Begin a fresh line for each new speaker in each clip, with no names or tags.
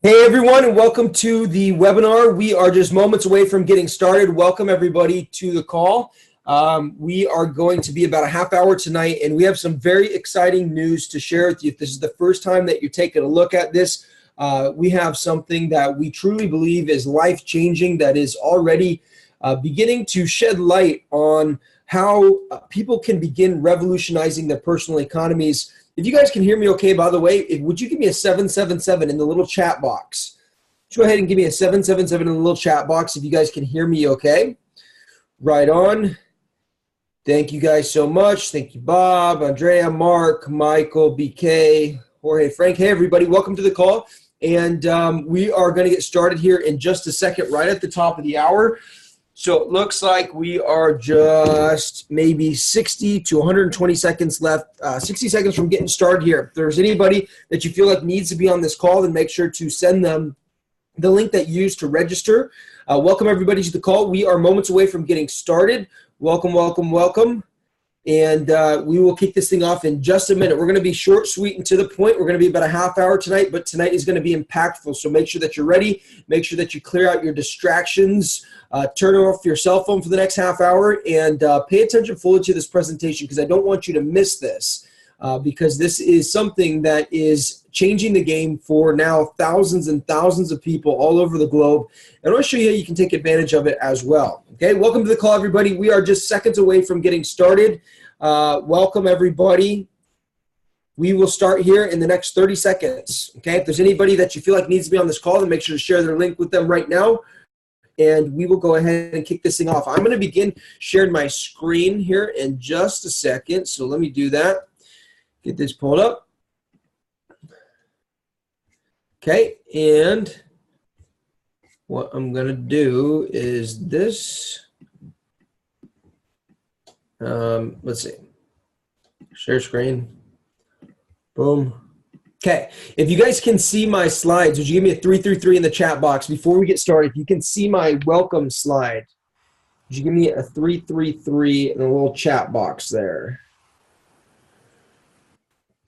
Hey everyone, and welcome to the webinar. We are just moments away from getting started. Welcome everybody to the call. We are going to be about a half hour tonight, and we have some very exciting news to share with you. If this is the first time that you're taking a look at this, we have something that we truly believe is life-changing, that is already beginning to shed light on how people can begin revolutionizing their personal economies. If you guys can hear me okay, by the way, would you give me a 777 in the little chat box? Just go ahead and give me a 777 in the little chat box if you guys can hear me okay. Right on. Thank you guys so much. Thank you, Bob, Andrea, Mark, Michael, BK, Jorge, Frank. Hey, everybody. Welcome to the call. And we are going to get started here in just a second, right at the top of the hour. So it looks like we are just maybe 60 to 120 seconds left, 60 seconds from getting started here. If there's anybody that you feel like needs to be on this call, then make sure to send them the link that you used to register. Welcome everybody to the call. We are moments away from getting started. Welcome, welcome, welcome. And we will kick this thing off in just a minute. We're going to be short, sweet, and to the point. We're going to be about a half hour tonight, but tonight is going to be impactful. So make sure that you're ready. Make sure that you clear out your distractions. Turn off your cell phone for the next half hour and pay attention fully to this presentation, because I don't want you to miss this, because this is something that is changing the game for now thousands and thousands of people all over the globe. And I want to show you how you can take advantage of it as well. Okay, welcome to the call, everybody. We are just seconds away from getting started. Welcome, everybody. We will start here in the next 30 seconds. Okay, if there's anybody that you feel like needs to be on this call, then make sure to share their link with them right now. And we will go ahead and kick this thing off. I'm going to begin sharing my screen here in just a second. So let me do that. Get this pulled up. Okay, and what I'm going to do is this. Let's see. Share screen. Boom. Okay, if you guys can see my slides, would you give me a 333 in the chat box before we get started? If you can see my welcome slide, would you give me a 333 in the little chat box there?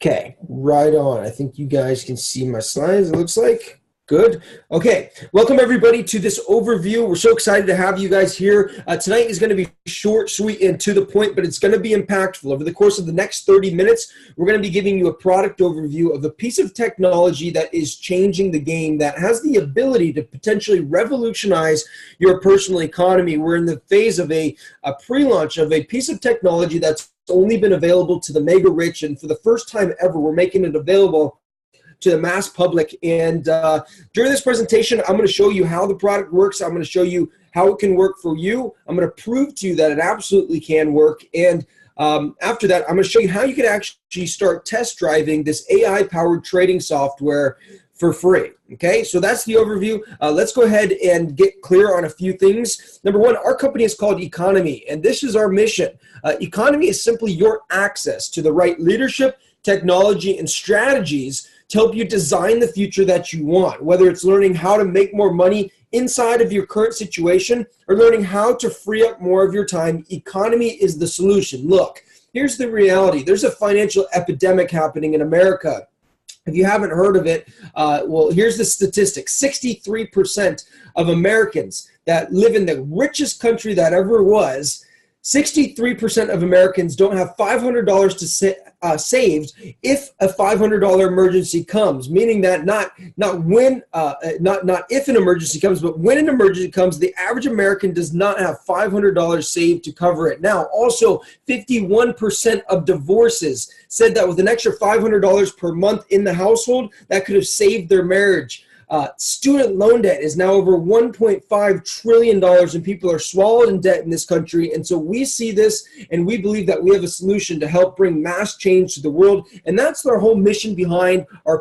Okay, right on. I think you guys can see my slides, it looks like. Good. Okay, welcome everybody to this overview. We're so excited to have you guys here. Tonight is going to be short, sweet, and to the point, but it's going to be impactful. Over the course of the next 30 minutes, we're going to be giving you a product overview of a piece of technology that is changing the game, that has the ability to potentially revolutionize your personal economy. We're in the phase of a pre-launch of a piece of technology that's only been available to the mega rich, and for the first time ever, we're making it available to the mass public. And during this presentation, I'm going to show you how the product works. I'm going to show you how it can work for you. I'm going to prove to you that it absolutely can work. And after that, I'm going to show you how you can actually start test driving this AI-powered trading software for free. Okay, so that's the overview. Let's go ahead and get clear on a few things. Number one, our company is called Economy, and this is our mission. Economy is simply your access to the right leadership, technology, and strategies to help you design the future that you want, whether it's learning how to make more money inside of your current situation or learning how to free up more of your time. Economy is the solution. Look, here's the reality. There's a financial epidemic happening in America. If you haven't heard of it, well, here's the statistic. 63% of Americans that live in the richest country that ever was, 63% of Americans don't have $500 to saved if a $500 emergency comes. Meaning that not if an emergency comes, but when an emergency comes, the average American does not have $500 saved to cover it. Now, also, 51% of divorces said that with an extra $500 per month in the household, that could have saved their marriage. Student loan debt is now over $1.5 trillion, and people are swallowed in debt in this country. And so we see this, and we believe that we have a solution to help bring mass change to the world. And that's our whole mission behind our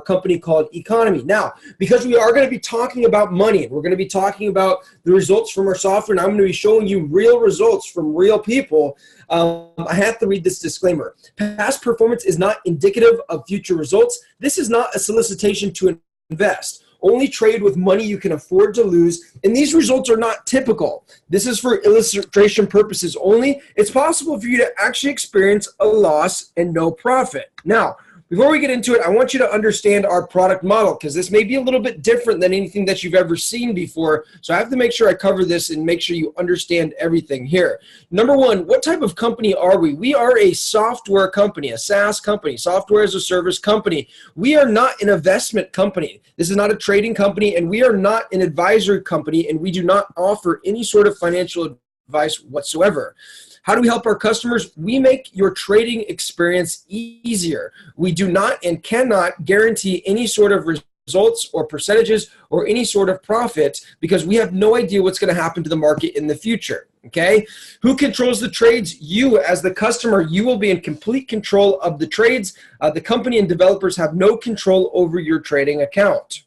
company called Economy. Now, because we are going to be talking about money, we're going to be talking about the results from our software, and I'm going to be showing you real results from real people. I have to read this disclaimer. Past performance is not indicative of future results. This is not a solicitation to invest. Only trade with money you can afford to lose, and these results are not typical. This is for illustration purposes only. It's possible for you to actually experience a loss and no profit. Now, before we get into it, I want you to understand our product model, because this may be a little bit different than anything that you've ever seen before. So I have to make sure I cover this and make sure you understand everything here. Number one, what type of company are we? We are a software company, a SaaS company, software as a service company. We are not an investment company. This is not a trading company, and we are not an advisory company, and we do not offer any sort of financial advice whatsoever. How do we help our customers? We make your trading experience easier. We do not and cannot guarantee any sort of results or percentages or any sort of profit, because we have no idea what's going to happen to the market in the future. Okay? Who controls the trades? You, as the customer. You will be in complete control of the trades. The company and developers have no control over your trading account.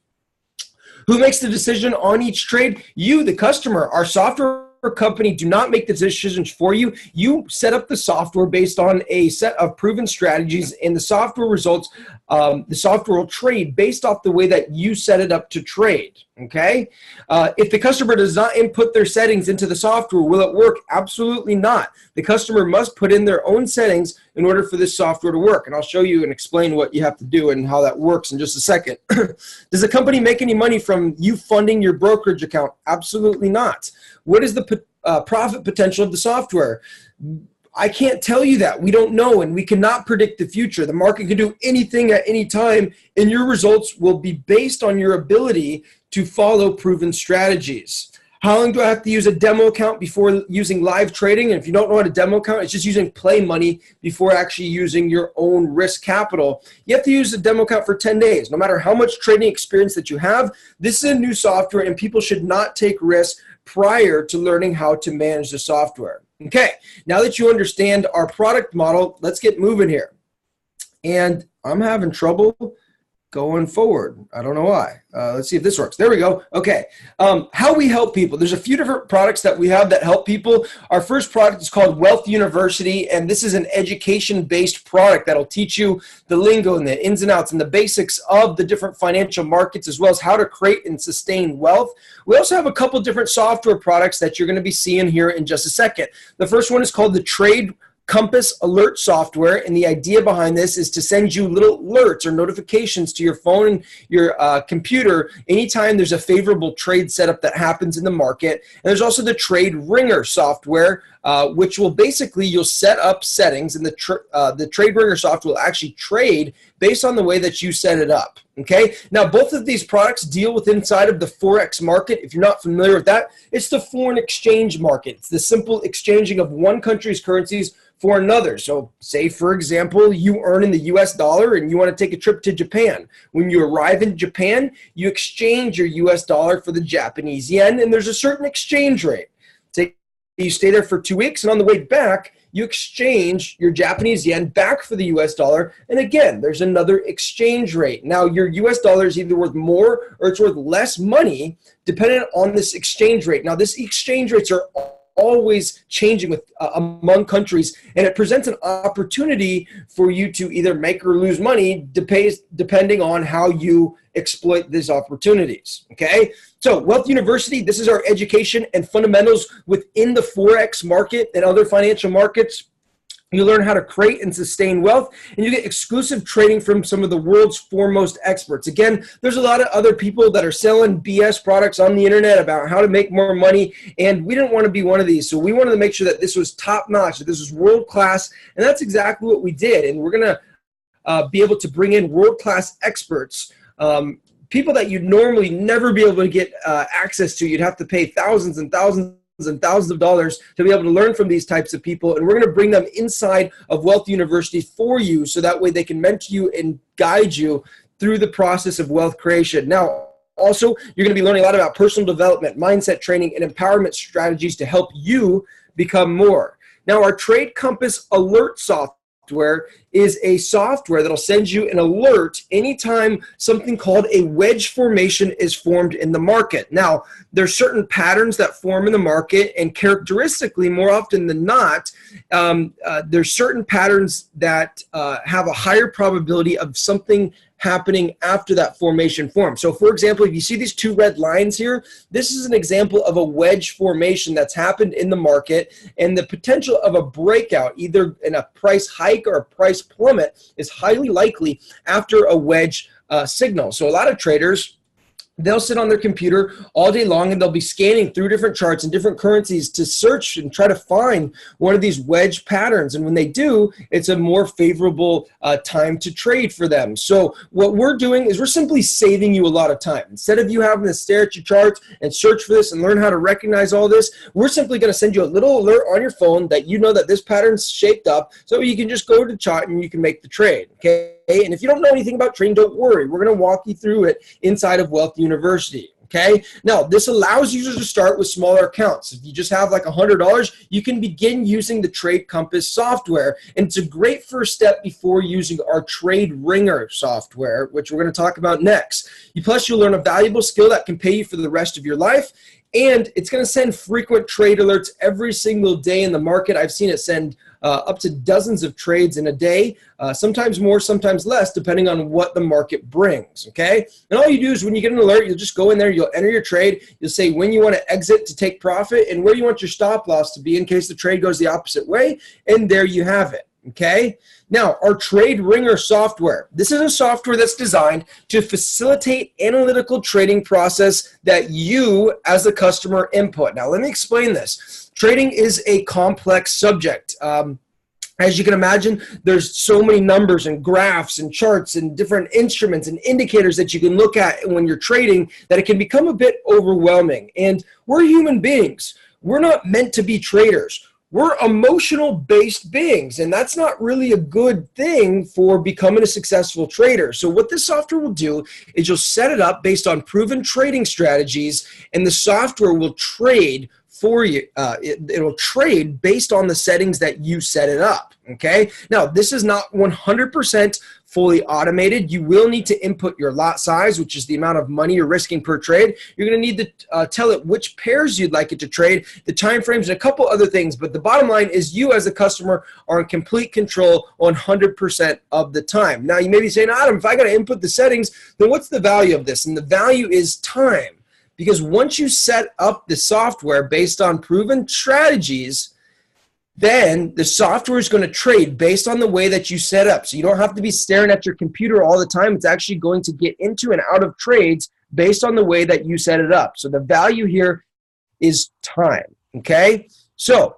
Who makes the decision on each trade? You, the customer. Our software company do not make the decisions for you. You set up the software based on a set of proven strategies, and the software results, the software will trade based off the way that you set it up to trade. Okay? If the customer does not input their settings into the software, will it work? Absolutely not. The customer must put in their own settings in order for this software to work. And I'll show you and explain what you have to do and how that works in just a second. Does the company make any money from you funding your brokerage account? Absolutely not. What is the profit potential of the software? I can't tell you that. We don't know, and we cannot predict the future. The market can do anything at any time, and your results will be based on your ability to follow proven strategies. How long do I have to use a demo account before using live trading? And if you don't know what a demo account, it's just using play money before actually using your own risk capital. You have to use a demo account for 10 days. No matter how much trading experience that you have, this is a new software, and people should not take risks prior to learning how to manage the software. Okay, now that you understand our product model, let's get moving here. And I'm having trouble going forward. I don't know why. Let's see if this works. There we go. Okay. How we help people. There's a few different products that we have that help people. Our first product is called Wealth University, and this is an education-based product that'll teach you the lingo and the ins and outs and the basics of the different financial markets, as well as how to create and sustain wealth. We also have a couple different software products that you're going to be seeing here in just a second. The first one is called the Trade Compass alert software, and the idea behind this is to send you little alerts or notifications to your phone and your computer anytime there's a favorable trade setup that happens in the market. And there's also the Trade Ringer software, which will basically, you'll set up settings, and the Trade Ringer software will actually trade based on the way that you set it up. Okay, now both of these products deal with inside of the Forex market. If you're not familiar with that, it's the foreign exchange market. It's the simple exchanging of one country's currencies for another. So say, for example, you earn in the US dollar and you want to take a trip to Japan. When you arrive in Japan, you exchange your US dollar for the Japanese yen, and there's a certain exchange rate. Say you stay there for 2 weeks, and on the way back, you exchange your Japanese yen back for the US dollar, and again, there's another exchange rate. Now, your US dollar is either worth more or it's worth less money depending on this exchange rate. Now, this exchange rates are always changing with among countries, and it presents an opportunity for you to either make or lose money depending on how you exploit these opportunities. Okay, so Wealth University, this is our education and fundamentals within the Forex market and other financial markets. You learn how to create and sustain wealth, and you get exclusive training from some of the world's foremost experts. Again, there's a lot of other people that are selling BS products on the internet about how to make more money, and we didn't want to be one of these. So we wanted to make sure that this was top-notch, that this was world-class, and that's exactly what we did. And we're going to be able to bring in world-class experts, people that you'd normally never be able to get access to. You'd have to pay thousands and thousands of dollars to be able to learn from these types of people, and we're going to bring them inside of Wealth University for you, so that way they can mentor you and guide you through the process of wealth creation. Now, also, you're going to be learning a lot about personal development, mindset training, and empowerment strategies to help you become more. Now, our Trade Compass alert software is a software that'll send you an alert anytime something called a wedge formation is formed in the market. Now, there's certain patterns that form in the market, and characteristically, more often than not, there's certain patterns that have a higher probability of something happening after that formation forms. So for example, if you see these two red lines here, this is an example of a wedge formation that's happened in the market, and the potential of a breakout, either in a price hike or a price plummet, is highly likely after a wedge signal. So a lot of traders, they'll sit on their computer all day long and they'll be scanning through different charts and different currencies to search and try to find one of these wedge patterns. And when they do, it's a more favorable time to trade for them. So what we're doing is we're simply saving you a lot of time. Instead of you having to stare at your charts and search for this and learn how to recognize all this, we're simply going to send you a little alert on your phone that you know that this pattern's shaped up, so you can just go to the chart and you can make the trade. Okay. And if you don't know anything about trading, don't worry. We're going to walk you through it inside of Wealth University. Okay. Now, this allows users to start with smaller accounts. If you just have like $100, you can begin using the Trade Compass software. And it's a great first step before using our Trade Ringer software, which we're going to talk about next. Plus, you'll learn a valuable skill that can pay you for the rest of your life. And it's going to send frequent trade alerts every single day in the market. I've seen it send up to dozens of trades in a day, sometimes more, sometimes less, depending on what the market brings, okay? And all you do is when you get an alert, you'll just go in there, you'll enter your trade, you'll say when you want to exit to take profit and where you want your stop loss to be in case the trade goes the opposite way, and there you have it. Okay. Now, our Trade Ringer software. This is a software that's designed to facilitate analytical trading process that you as a customer input. Now, let me explain this. Trading is a complex subject. As you can imagine, there's so many numbers and graphs and charts and different instruments and indicators that you can look at when you're trading that it can become a bit overwhelming. And we're human beings. We're not meant to be traders. We're emotional-based beings, and that's not really a good thing for becoming a successful trader. So what this software will do is you'll set it up based on proven trading strategies, and the software will trade for you. It'll trade based on the settings that you set it up, okay? Now, this is not 100% fully automated. You will need to input your lot size, which is the amount of money you're risking per trade. You're going to need to tell it which pairs you'd like it to trade, the time frames, and a couple other things. But the bottom line is you as a customer are in complete control 100% of the time. Now, you may be saying, Adam, if I got to input the settings, then what's the value of this? And the value is time. Because once you set up the software based on proven strategies, then the software is going to trade based on the way that you set up. So you don't have to be staring at your computer all the time. It's actually going to get into and out of trades based on the way that you set it up. So the value here is time, okay? So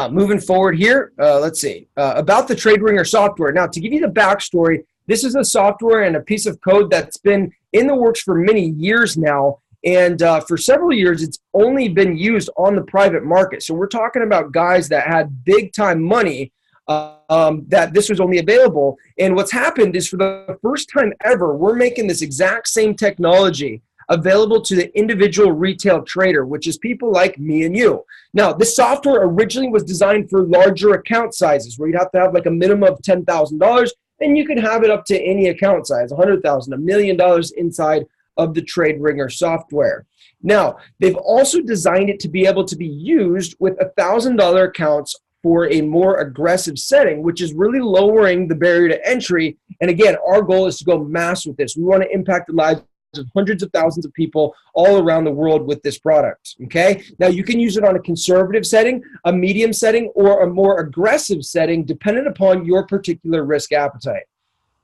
moving forward here, let's see, about the Trade Ringer software. Now, to give you the backstory, this is a software and a piece of code that's been in the works for many years now. And for several years, it's only been used on the private market. So we're talking about guys that had big time money that this was only available. And what's happened is for the first time ever, we're making this exact same technology available to the individual retail trader, which is people like me and you. Now, this software originally was designed for larger account sizes where you'd have to have like a minimum of $10,000, and you can have it up to any account size, $100,000, $1 million inside of the Trade Ringer software. Now, they've also designed it to be able to be used with $1,000 accounts for a more aggressive setting, which is really lowering the barrier to entry. And again, our goal is to go mass with this. We want to impact the lives of hundreds of thousands of people all around the world with this product, okay? Now, you can use it on a conservative setting, a medium setting, or a more aggressive setting, dependent upon your particular risk appetite.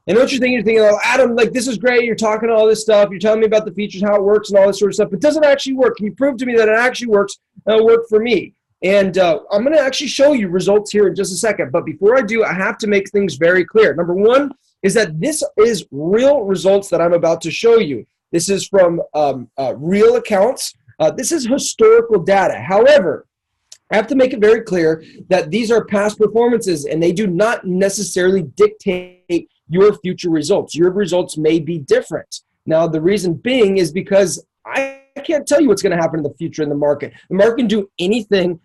And what you're thinking, oh, Adam, like, this is great. You're talking all this stuff. You're telling me about the features, how it works, and all this sort of stuff. But it doesn't actually work. Can you prove to me that it actually works? It'll work for me. And I'm going to actually show you results here in just a second. But before I do, I have to make things very clear. Number one is that this is real results that I'm about to show you. This is from real accounts. This is historical data. However, I have to make it very clear that these are past performances, and they do not necessarily dictate your future results. Your results may be different. Now, the reason being is because I can't tell you what's going to happen in the future in the market. The market can do anything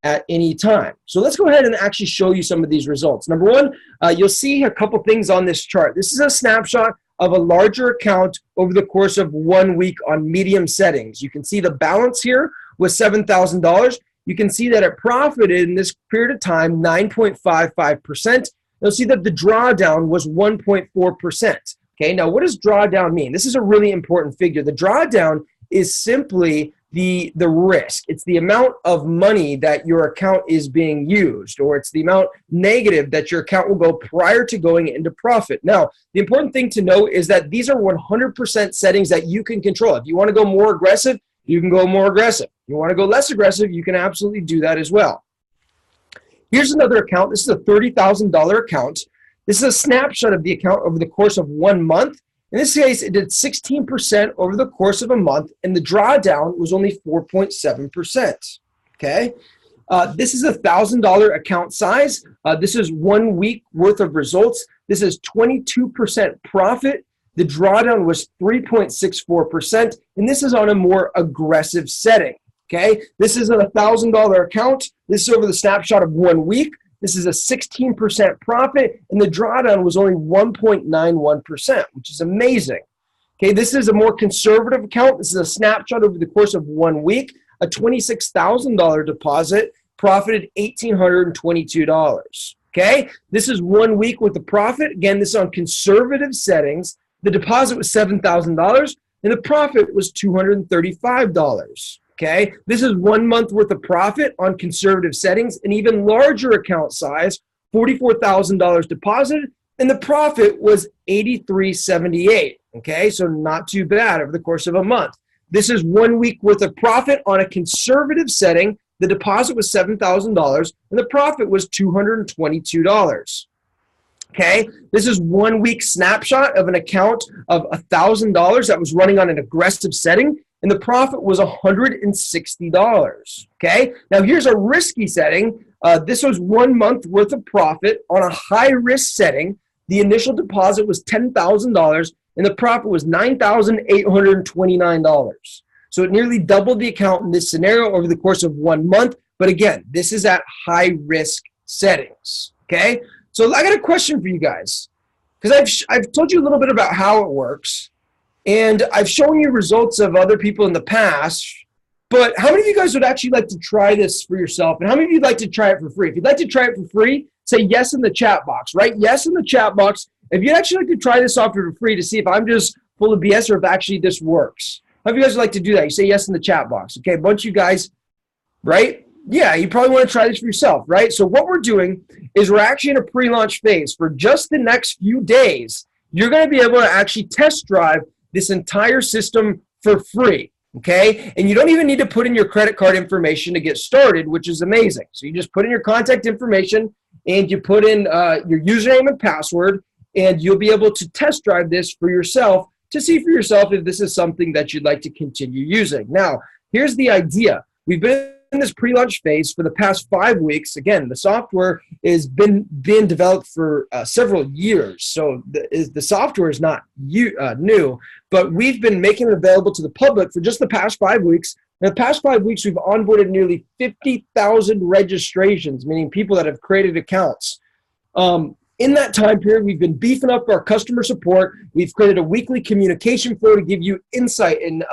at any time. So let's go ahead and actually show you some of these results. Number one, you'll see a couple things on this chart. This is a snapshot of a larger account over the course of 1 week on medium settings. You can see the balance here was $7,000. You can see that it profited in this period of time 9.55%. You'll see that the drawdown was 1.4%. Okay, now what does drawdown mean? This is a really important figure. The drawdown is simply the risk. It's the amount of money that your account is being used, or it's the amount negative that your account will go prior to going into profit. Now, the important thing to know is that these are 100% settings that you can control. If you want to go more aggressive, you can go more aggressive. If you want to go less aggressive, you can absolutely do that as well. Here's another account. This is a $30,000 account. This is a snapshot of the account over the course of 1 month. In this case, it did 16% over the course of a month, and the drawdown was only 4.7%. Okay, this is a $1,000 account size. This is 1 week worth of results. This is 22% profit. The drawdown was 3.64%, and this is on a more aggressive setting. Okay, this is a $1,000 account. This is over the snapshot of 1 week. This is a 16% profit, and the drawdown was only 1.91%, which is amazing. Okay, this is a more conservative account. This is a snapshot over the course of 1 week. A $26,000 deposit profited $1,822. Okay, this is 1 week with the profit. Again, this is on conservative settings. The deposit was $7,000, and the profit was $235. Okay, this is 1 month worth of profit on conservative settings, an even larger account size, $44,000 deposited, and the profit was $83.78. Okay, so not too bad over the course of a month. This is 1 week worth of profit on a conservative setting. The deposit was $7,000, and the profit was $222. Okay, this is 1 week snapshot of an account of $1,000 that was running on an aggressive setting, and the profit was $160. Okay, now here's a risky setting. This was 1 month worth of profit on a high risk setting. The initial deposit was $10,000, and the profit was $9,829. So it nearly doubled the account in this scenario over the course of 1 month. But again, this is at high risk settings. Okay, so I got a question for you guys, because I've told you a little bit about how it works. And I've shown you results of other people in the past, but how many of you guys would actually like to try this for yourself? And how many of you would like to try it for free? If you'd like to try it for free, say yes in the chat box, right? Yes in the chat box. If you'd actually like to try this software for free to see if I'm just full of BS or if actually this works. How many of you guys would like to do that? You say yes in the chat box. Okay, a bunch of you guys, right? Yeah, you probably want to try this for yourself, right? So what we're doing is we're actually in a pre-launch phase. For just the next few days, you're going to be able to actually test drive this entire system for free, okay? And you don't even need to put in your credit card information to get started, which is amazing. So you just put in your contact information and you put in your username and password, and you'll be able to test drive this for yourself to see for yourself if this is something that you'd like to continue using. Now, here's the idea. We've been in this pre-launch phase for the past 5 weeks. Again, the software has been developed for several years, so the software is not new, but we've been making it available to the public for just the past 5 weeks. In the past 5 weeks, we've onboarded nearly 50,000 registrations, meaning people that have created accounts. In that time period, we've been beefing up our customer support. We've created a weekly communication flow to give you insight and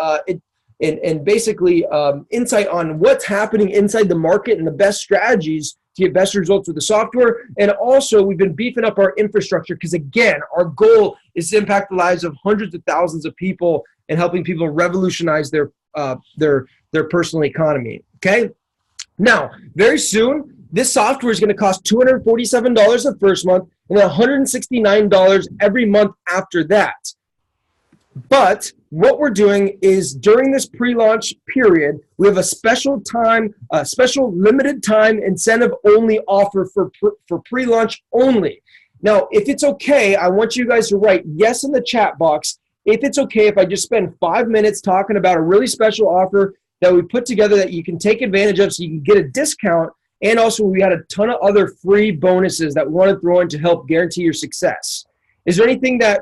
basically insight on what's happening inside the market and the best strategies to get best results with the software. And also, we've been beefing up our infrastructure because, again, our goal is to impact the lives of hundreds of thousands of people and helping people revolutionize their personal economy. Okay? Now, very soon, this software is going to cost $247 the first month and then $169 every month after that. But what we're doing is during this pre-launch period, we have a special limited time incentive only offer for pre-launch only. Now, if it's okay, I want you guys to write yes in the chat box. If it's okay if I just spend 5 minutes talking about a really special offer that we put together that you can take advantage of so you can get a discount. And also, we got a ton of other free bonuses that we want to throw in to help guarantee your success. Is there anything that,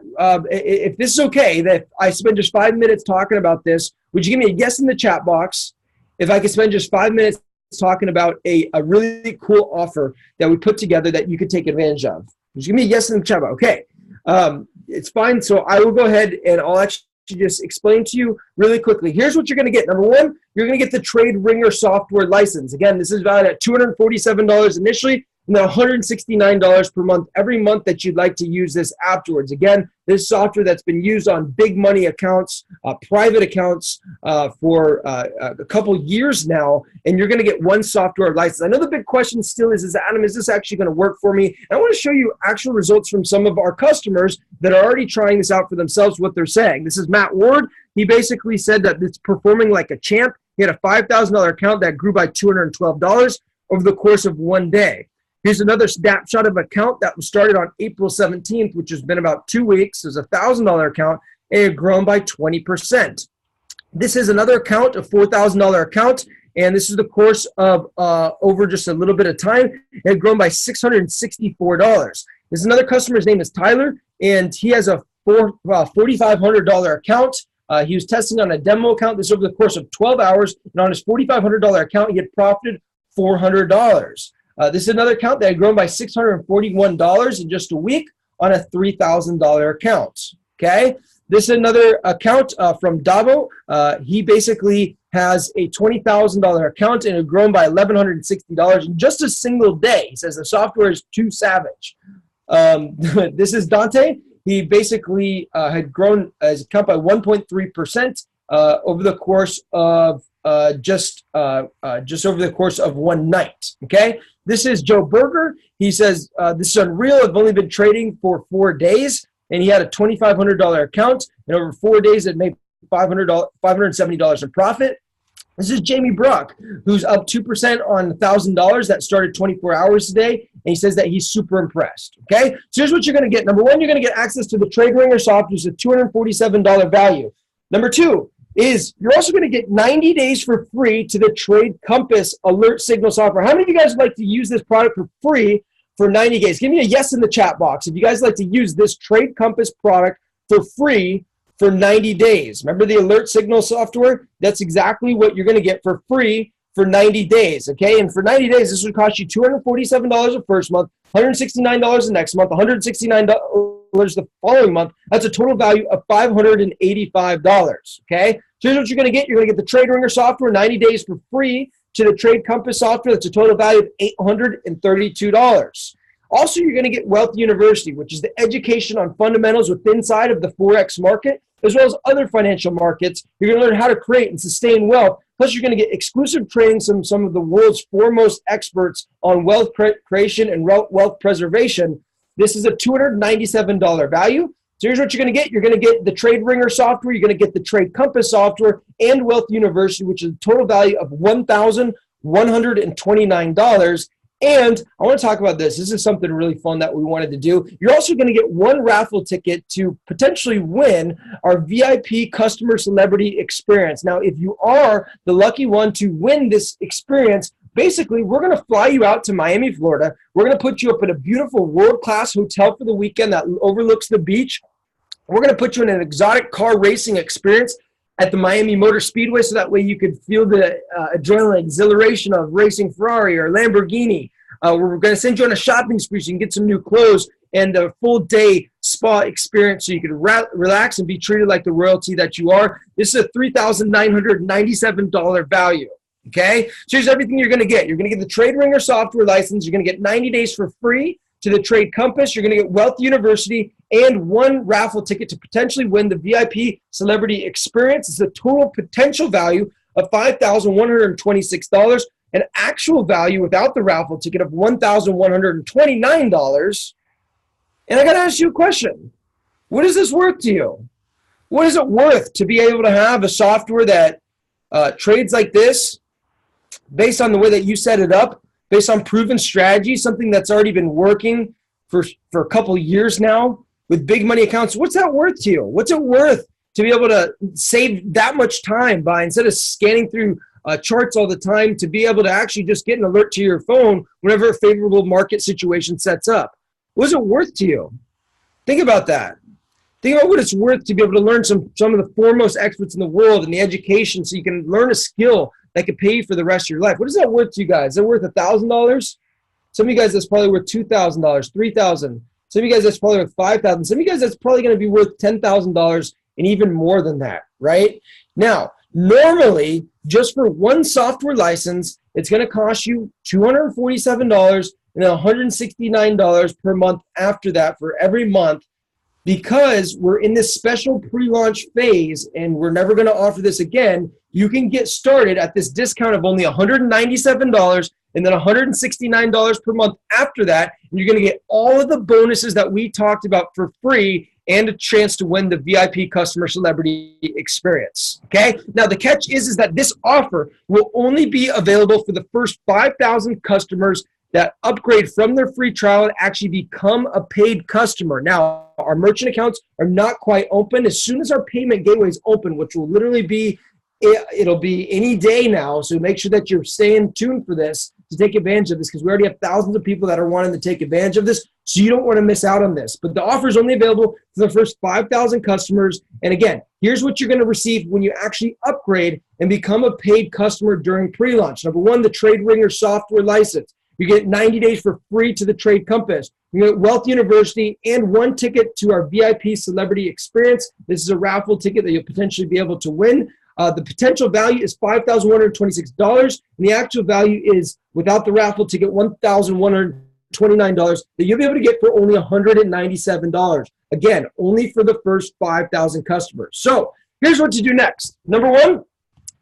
if this is okay, that I spend just 5 minutes talking about this, would you give me a yes in the chat box if I could spend just 5 minutes talking about a really cool offer that we put together that you could take advantage of? Just give me a yes in the chat box. Okay, it's fine. So I will go ahead and I'll actually just explain to you really quickly. Here's what you're going to get. Number one, you're going to get the Trade Ringer software license. Again, this is valued at $247 initially, and then $169 per month every month that you'd like to use this afterwards. Again, this software that's been used on big money accounts, private accounts for a couple years now, and you're going to get one software license. I know the big question still is Adam, is this actually going to work for me? And I want to show you actual results from some of our customers that are already trying this out for themselves, what they're saying. This is Matt Ward. He basically said that it's performing like a champ. He had a $5,000 account that grew by $212 over the course of one day. Here's another snapshot of an account that was started on April 17th, which has been about 2 weeks. It's a $1,000 account, and it had grown by 20%. This is another account, a $4,000 account, and this is the course of over just a little bit of time. It had grown by $664. There's another customer. His name is Tyler, and he has a $4,500 account. He was testing on a demo account. This over the course of 12 hours, and on his $4,500 account, he had profited $400. This is another account that had grown by $641 in just a week on a $3,000 account. Okay, this is another account from Davo. He basically has a $20,000 account and it had grown by $1,160 in just a single day. He says the software is too savage. This is Dante. He basically had grown his account by 1.3% over the course of just over the course of one night. Okay, this is Joe Berger. He says this is unreal. I've only been trading for 4 days, and he had a $2,500 account, and over 4 days it made $570 in profit. This is Jamie Brock, who's up 2% on $1,000 that started 24 hours a day, and he says that he's super impressed. Okay, so here's what you're going to get. Number one, you're going to get access to the Trade Ringer software, which is a $247 value. Number two is you're also going to get 90 days for free to the Trade Compass alert signal software. How many of you guys would like to use this product for free for 90 days? Give me a yes in the chat box if you guys like to use this Trade Compass product for free for 90 days. Remember the alert signal software? That's exactly what you're going to get for free for 90 days, okay? And for 90 days, this would cost you $247 the first month, $169 the next month, $169 the following month. That's a total value of $585, okay? So here's what you're going to get. You're going to get the Trade Ringer software 90 days for free to the Trade Compass software. That's a total value of $832. Also, you're going to get Wealth University, which is the education on fundamentals within inside of the Forex market, as well as other financial markets. You're going to learn how to create and sustain wealth. Plus, you're going to get exclusive training from some of the world's foremost experts on wealth creation and wealth preservation. This is a $297 value. So here's what you're going to get. You're going to get the Trade Ringer software. You're going to get the Trade Compass software and Wealth University, which is a total value of $1,129. And I want to talk about this. This is something really fun that we wanted to do. You're also going to get one raffle ticket to potentially win our VIP customer celebrity experience. Now, if you are the lucky one to win this experience, basically, we're going to fly you out to Miami, Florida. We're going to put you up at a beautiful world-class hotel for the weekend that overlooks the beach. We're going to put you in an exotic car racing experience at the Miami Motor Speedway, so that way you could feel the adrenaline exhilaration of racing Ferrari or Lamborghini. We're going to send you on a shopping spree so you can get some new clothes and a full day spa experience so you can relax and be treated like the royalty that you are. This is a $3,997 value. Okay, so here's everything you're going to get. You're going to get the Trade Ringer software license. You're going to get 90 days for free to the Trade Compass. You're going to get Wealth University and one raffle ticket to potentially win the VIP Celebrity Experience. It's a total potential value of $5,126, an actual value without the raffle ticket of $1,129. And I got to ask you a question. What is this worth to you? What is it worth to be able to have a software that trades like this based on the way that you set it up, based on proven strategy, something that's already been working for a couple of years now with big money accounts? What's that worth to you? What's it worth to be able to save that much time by, instead of scanning through charts all the time, to be able to actually just get an alert to your phone whenever a favorable market situation sets up? What's it worth to you? Think about that. Think about what it's worth to be able to learn some of the foremost experts in the world in the education, so you can learn a skill that could pay you for the rest of your life. What is that worth to you guys? Is it worth $1,000? Some of you guys, that's probably worth $2,000, $3,000. Some of you guys, that's probably worth $5,000. Some of you guys, that's probably going to be worth $10,000 and even more than that, right? Now, normally, just for one software license, it's going to cost you $247. and then $169 per month after that for every month. Because we're in this special pre-launch phase and we're never going to offer this again, you can get started at this discount of only $197 and then $169 per month after that. And you're going to get all of the bonuses that we talked about for free and a chance to win the VIP customer celebrity experience. Okay? Now, the catch is that this offer will only be available for the first 5,000 customers that upgrade from their free trial and actually become a paid customer. Now, our merchant accounts are not quite open. As soon as our payment gateway is open, which will literally be, it'll be any day now, so make sure that you're staying tuned for this to take advantage of this, because we already have thousands of people that are wanting to take advantage of this, so you don't want to miss out on this. But the offer is only available for the first 5,000 customers. And again, here's what you're going to receive when you actually upgrade and become a paid customer during pre-launch. Number one, the Trade Ringer software license. You get 90 days for free to the Trade Compass. You get Wealth University and one ticket to our VIP celebrity experience. This is a raffle ticket that you'll potentially be able to win. The potential value is $5,126, and the actual value is, without the raffle ticket, $1,129 that you'll be able to get for only $197. Again, only for the first 5,000 customers. So here's what to do next. Number one,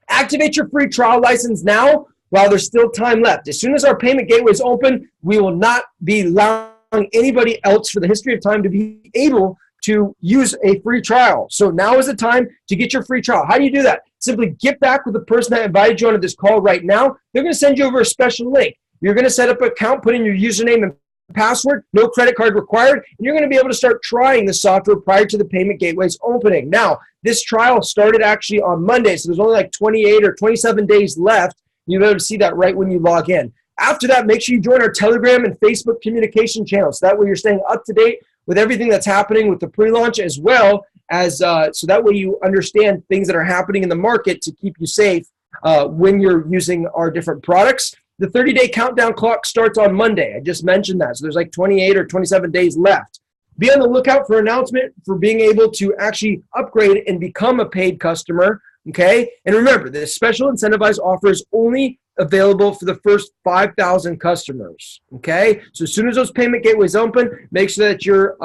activate your free trial license now while there's still time left. As soon as our payment gateway is open, we will not be allowing anybody else for the history of time to be able to use a free trial. So now is the time to get your free trial. How do you do that? Simply get back with the person that invited you onto this call right now. They're going to send you over a special link. You're going to set up an account, put in your username and password, no credit card required, and you're going to be able to start trying the software prior to the payment gateway's opening. Now, this trial started actually on Monday, so there's only like 28 or 27 days left. You'll be able to see that right when you log in. After that, make sure you join our Telegram and Facebook communication channels. That way you're staying up to date with everything that's happening with the pre-launch, as well as so that way you understand things that are happening in the market to keep you safe when you're using our different products. The 30-day countdown clock starts on Monday. I just mentioned that. So there's like 28 or 27 days left. Be on the lookout for an announcement for being able to actually upgrade and become a paid customer. Okay? And remember, this special incentivized offer is only available for the first 5,000 customers. Okay? So as soon as those payment gateways open, make sure that you're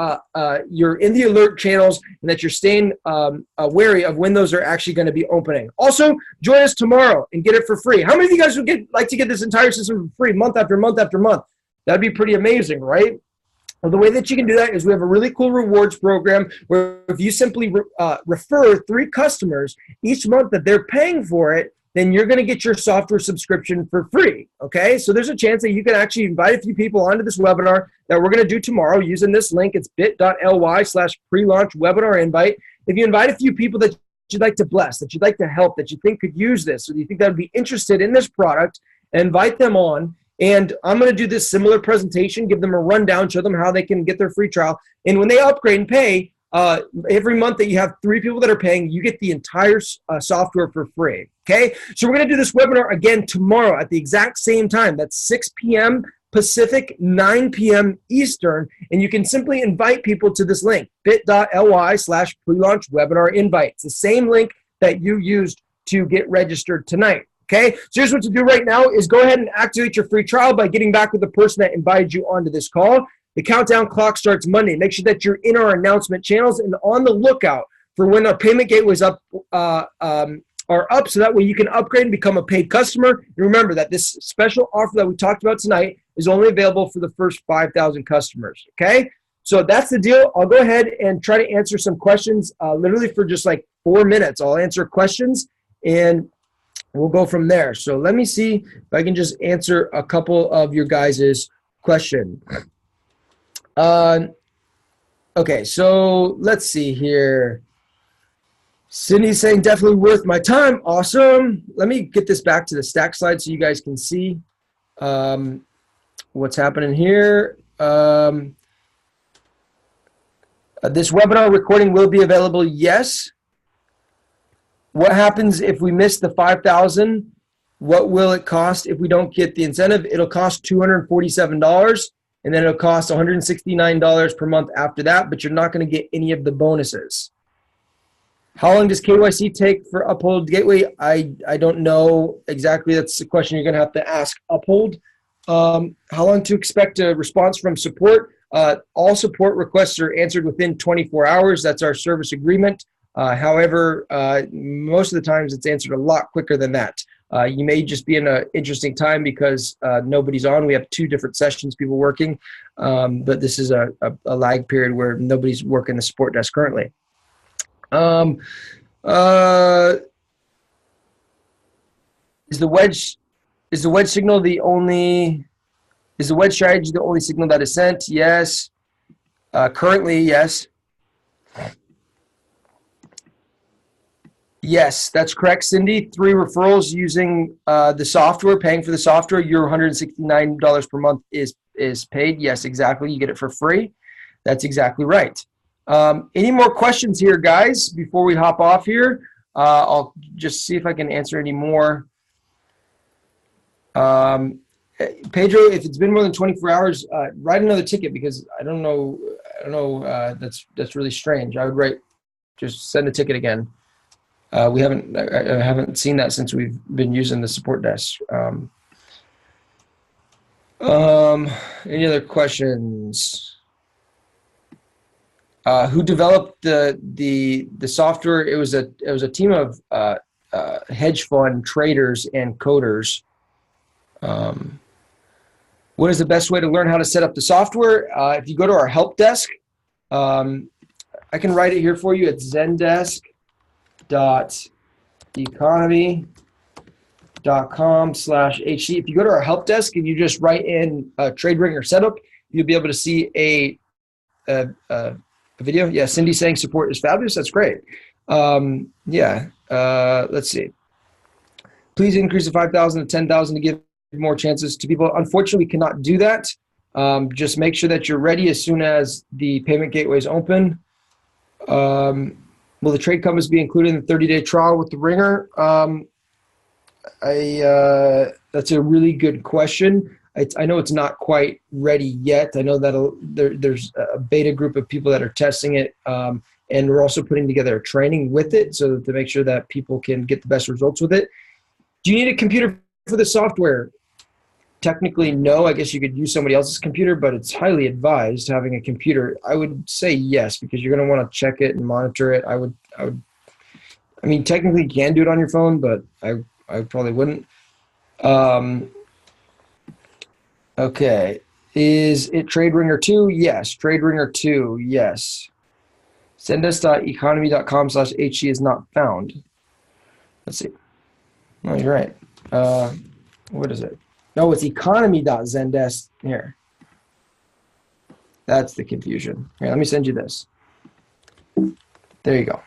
in the alert channels and that you're staying wary of when those are actually going to be opening. Also, join us tomorrow and get it for free. How many of you guys would like to get this entire system for free month after month after month? That'd be pretty amazing, right? Well, the way that you can do that is we have a really cool rewards program where if you simply refer 3 customers each month that they're paying for it, then you're going to get your software subscription for free, okay? So there's a chance that you can actually invite a few people onto this webinar that we're going to do tomorrow using this link. It's bit.ly/pre-launch webinar invite. If you invite a few people that you'd like to bless, that you'd like to help, that you think could use this, or you think that would be interested in this product, invite them on. And I'm going to do this similar presentation, give them a rundown, show them how they can get their free trial. And when they upgrade and pay, every month that you have 3 people that are paying, you get the entire software for free. Okay? So we're going to do this webinar again tomorrow at the exact same time. That's 6 p.m. Pacific, 9 p.m. Eastern. And you can simply invite people to this link, bit.ly/pre-launch webinar invite. It's the same link that you used to get registered tonight. Okay, so here's what to do right now is go ahead and activate your free trial by getting back with the person that invited you onto this call. The countdown clock starts Monday. Make sure that you're in our announcement channels and on the lookout for when our payment gateways are up, so that way you can upgrade and become a paid customer. And remember that this special offer that we talked about tonight is only available for the first 5,000 customers. Okay, so that's the deal. I'll go ahead and try to answer some questions literally for just like 4 minutes. I'll answer questions and we'll go from there. So let me see if I can just answer a couple of your guys' question. Okay, so let's see here. Cindy's saying definitely worth my time. Awesome. Let me get this back to the stack slide so you guys can see what's happening here. This webinar recording will be available, yes. What happens if we miss the 5,000? What will it cost if we don't get the incentive? It'll cost $247, and then it'll cost $169 per month after that, but you're not going to get any of the bonuses. How long does KYC take for Uphold Gateway? I don't know exactly. That's the question you're going to have to ask Uphold. How long to expect a response from support? All support requests are answered within 24 hours. That's our service agreement. However, most of the times it's answered a lot quicker than that. You may just be in an interesting time because nobody's on. We have 2 different sessions, people working, but this is a lag period where nobody's working the support desk currently. Is the wedge signal the only? Is the wedge strategy the only signal that is sent? Yes. Currently, yes. Yes, that's correct, Cindy. 3 referrals using the software, paying for the software. Your $169 per month is paid. Yes, exactly. You get it for free. That's exactly right. Any more questions here, guys, before we hop off here? I'll just see if I can answer any more. Pedro, if it's been more than 24 hours, write another ticket because I don't know. That's really strange. I would just send a ticket again. I haven't seen that since we've been using the support desk. Any other questions? Who developed the software? It was a team of hedge fund traders and coders. What is the best way to learn how to set up the software? If you go to our help desk, I can write it here for you. It's zendesk.economy.com/HC. If you go to our help desk and you just write in trade ringer setup, you'll be able to see a video. Yeah, Cindy saying support is fabulous. That's great. Let's see. Please increase the 5,000 to 10,000 to give more chances to people. Unfortunately, we cannot do that. Just make sure that you're ready as soon as the payment gateway is open. Will the trade compass be included in the 30-day trial with the ringer? That's a really good question. I know it's not quite ready yet. I know that there's a beta group of people that are testing it, and we're also putting together a training with it so to make sure that people can get the best results with it. Do you need a computer for the software? Technically, no. I guess you could use somebody else's computer, but it's highly advised having a computer. I would say yes, because you're going to want to check it and monitor it. I mean, technically you can do it on your phone, but I probably wouldn't. Okay. Is it Trade Ringer 2? Yes. Trade Ringer 2, yes. Zendesk.economy.com/HC is not found. Let's see. No, you're right. What is it? No, it's economy.zendesk. Here. That's the confusion. Here, let me send you this. There you go.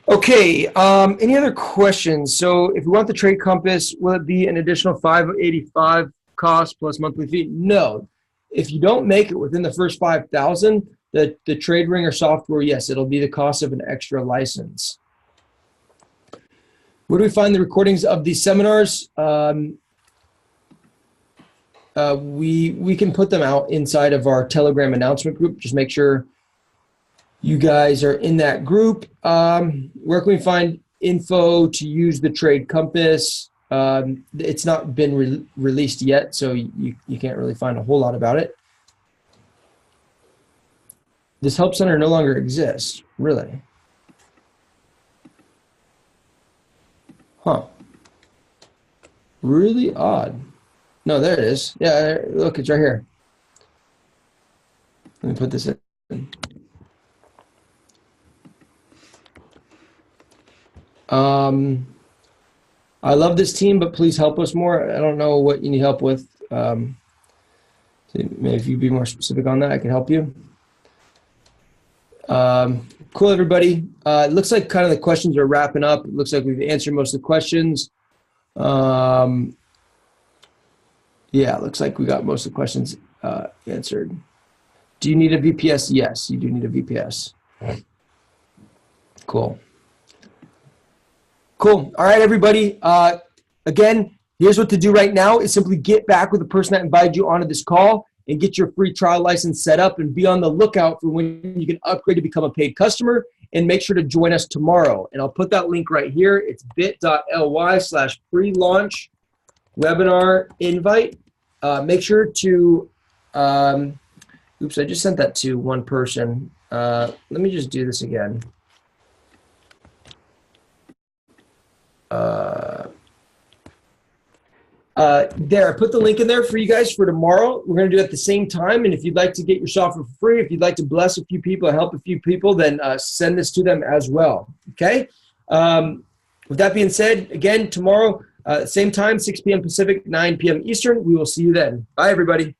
Okay, any other questions? So if we want the trade compass, will it be an additional $585 cost plus monthly fee? No. If you don't make it within the first 5,000, the Trade Ringer software, yes, it'll be the cost of an extra license. Where do we find the recordings of these seminars? We can put them out inside of our Telegram announcement group. Just make sure you guys are in that group. Where can we find info to use the Trade Compass? It's not been released yet, so you can't really find a whole lot about it. This help center no longer exists, really. Huh. Really odd. No, there it is. Yeah, look, it's right here. Let me put this in. I love this team, but please help us more. I don't know what you need help with. Maybe if you'd be more specific on that, I can help you. Cool, everybody. It looks like kind of the questions are wrapping up. It looks like we've answered most of the questions. Yeah, it looks like we got most of the questions answered. Do you need a VPS? Yes, you do need a VPS. Cool. Cool. All right, everybody. Again, here's what to do right now is simply get back with the person that invited you onto this call and get your free trial license set up and be on the lookout for when you can upgrade to become a paid customer, and make sure to join us tomorrow. And I'll put that link right here. It's bit.ly/pre-launch webinar invite. Make sure to, oops, I just sent that to one person. Let me just do this again. There, I put the link in there for you guys for tomorrow. We're going to do it at the same time. And if you'd like to get your software for free, if you'd like to bless a few people, help a few people, then send this to them as well. Okay. With that being said, again, tomorrow, same time, 6 p.m. Pacific, 9 p.m. Eastern. We will see you then. Bye, everybody.